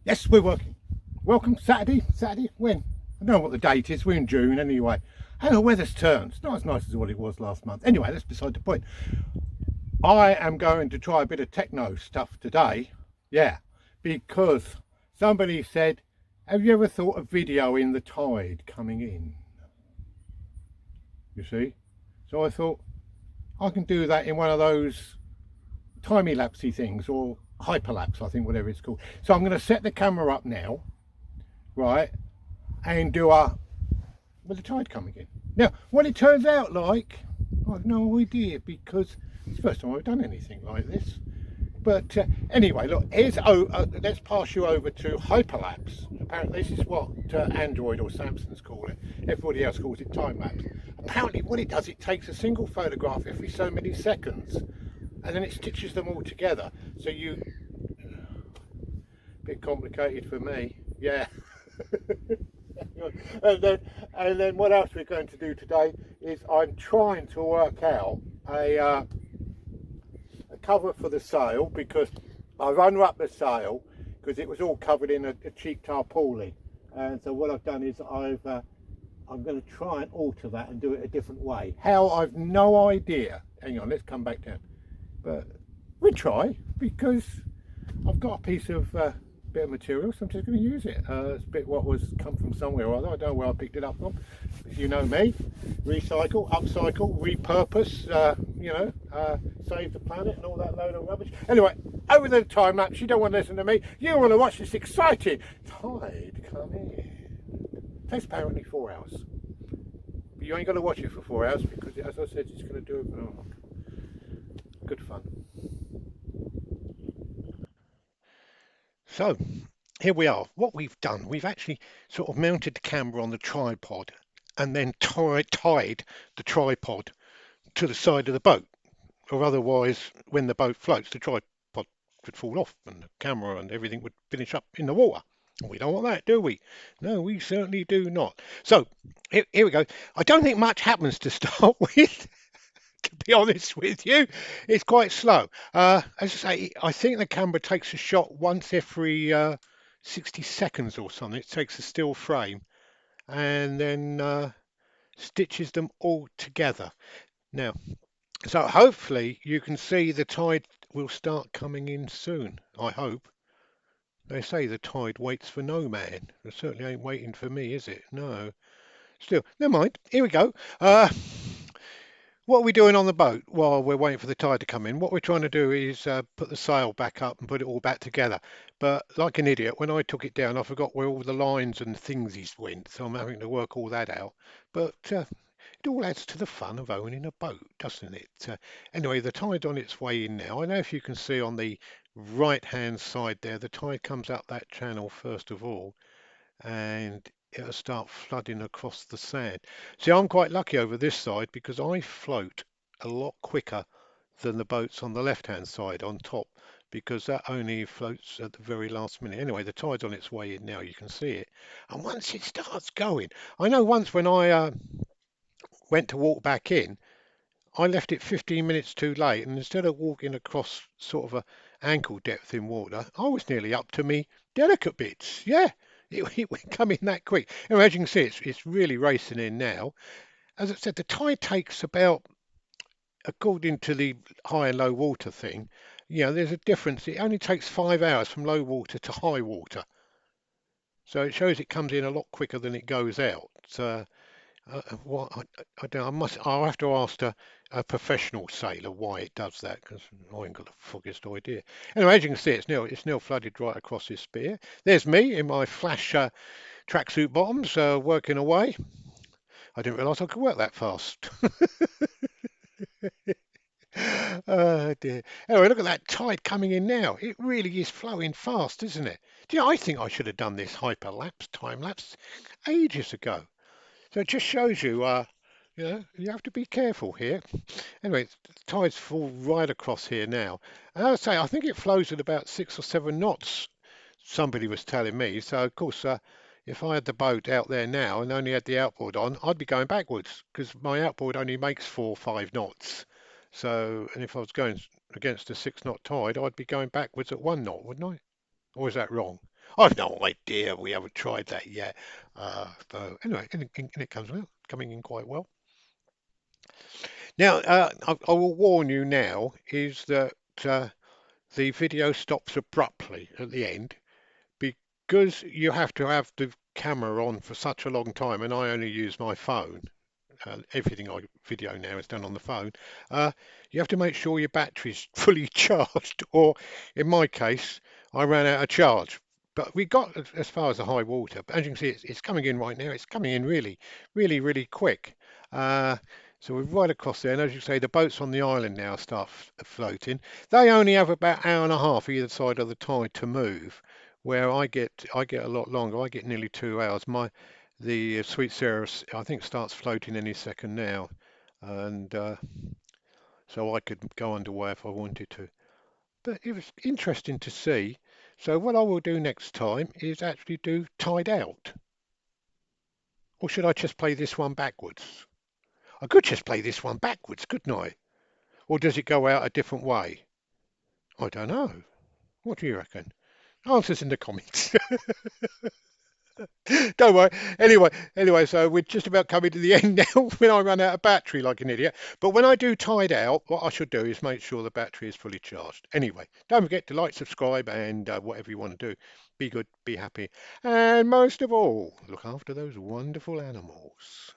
Yes, we're working. Welcome, Saturday. Saturday, when? I don't know what the date is. We're in June anyway. And the weather's turned. It's not as nice as what it was last month. Anyway, that's beside the point. I am going to try a bit of techno stuff today. Yeah, because somebody said, have you ever thought of videoing the tide coming in? You see? So I thought, I can do that in one of those timey lapsey things or hyperlapse, I think, whatever it's called. So I'm going to set the camera up now, right, and do a with the tide coming in. Now, what it turns out like, I've no idea because it's the first time I've done anything like this. But anyway, look, let's pass you over to hyperlapse. Apparently, this is what Android or Samsung's call it. Everybody else calls it time lapse. Apparently, what it does, it takes a single photograph every so many seconds, and then it stitches them all together. So you, bit complicated for me, yeah. and then and then what else we're going to do today is I'm trying to work out a cover for the sail because I've unwrapped the sail because it was all covered in a cheap tarpaulin, and so what I've done is I'm going to try and alter that and do it a different way. How, I've no idea. Hang on, let's come back down. But we try because I've got a piece of bit of material, so I'm just going to use it. It's a bit what was come from somewhere or other. I don't know where I picked it up from. But you know me, recycle, upcycle, repurpose. Save the planet and all that load of rubbish. Anyway, over the time lapse. You don't want to listen to me. You want to watch this exciting tide come in. It takes apparently 4 hours. But you ain't going to watch it for 4 hours because, as I said, it's going to do it. Oh, good fun. So here we are. What we've done, we've actually sort of mounted the camera on the tripod and then tied the tripod to the side of the boat, or otherwise, when the boat floats, the tripod could fall off and the camera and everything would finish up in the water. We don't want that, do we? No, we certainly do not. So here we go. I don't think much happens to start with. To be honest with you, it's quite slow. As I say, I think the camera takes a shot once every 60 seconds or something. It takes a still frame and then stitches them all together. Now, so hopefully you can see the tide will start coming in soon. I hope. They say the tide waits for no man. It certainly ain't waiting for me, is it? No. Still, never mind. Here we go. What are we doing on the boat while we're waiting for the tide to come in? What we're trying to do is put the sail back up and put it all back together. But like an idiot, when I took it down, I forgot where all the lines and thingsies went, so I'm having to work all that out. But it all adds to the fun of owning a boat, doesn't it? Anyway, the tide's on its way in now. I know if you can see on the right-hand side there, the tide comes up that channel first of all, and it'll start flooding across the sand. See, I'm quite lucky over this side because I float a lot quicker than the boats on the left-hand side on top because that only floats at the very last minute. Anyway, the tide's on its way in now, you can see it. And once it starts going, I know once when I went to walk back in, I left it 15 minutes too late, and instead of walking across sort of a ankle depth in water, I was nearly up to me delicate bits. Yeah, it went coming that quick. And as you can see, it's really racing in now. As I said, the tide takes about, according to the high and low water thing, there's a difference. It only takes 5 hours from low water to high water. So it shows it comes in a lot quicker than it goes out. What I don't. I'll have to ask a professional sailor why it does that because I ain't got the foggiest idea. Anyway, as you can see, it's now flooded right across this spear. There's me in my flash tracksuit bottoms working away. I didn't realise I could work that fast. Oh dear. Anyway, look at that tide coming in now. It really is flowing fast, isn't it? Do you know, I think I should have done this hyperlapse, time lapse, ages ago. So it just shows you, you have to be careful here. Anyway, the tide's full right across here now. And as I say, I think it flows at about 6 or 7 knots, somebody was telling me. So, of course, if I had the boat out there now and only had the outboard on, I'd be going backwards because my outboard only makes 4 or 5 knots. So, and if I was going against a 6 knot tide, I'd be going backwards at 1 knot, wouldn't I? Or is that wrong? I've no idea. We haven't tried that yet. So anyway, and it comes well, coming in quite well. Now, I will warn you now is that the video stops abruptly at the end because you have to have the camera on for such a long time, and I only use my phone. Everything I video now is done on the phone. Uh, you have to make sure your battery's fully charged, or in my case, I ran out of charge. But we got as far as the high water. But as you can see, it's coming in right now. It's coming in really, really, really quick. Uh, so we're right across there, and as you say, the boats on the island now start floating. They only have about hour and a half either side of the tide to move, where I get a lot longer. I get nearly 2 hours. The Sweet Sarah, I think, starts floating any second now, and so I could go underway if I wanted to. But it was interesting to see. So what I will do next time is actually do Tide Out. Or should I just play this one backwards? I could just play this one backwards, couldn't I? Or does it go out a different way? I don't know. What do you reckon? Answers in the comments. Don't worry. Anyway, so we're just about coming to the end now when I run out of battery like an idiot. But when I do tide out, what I should do is make sure the battery is fully charged. Anyway, don't forget to like, subscribe, and whatever you want to do. Be good, be happy, and most of all, look after those wonderful animals.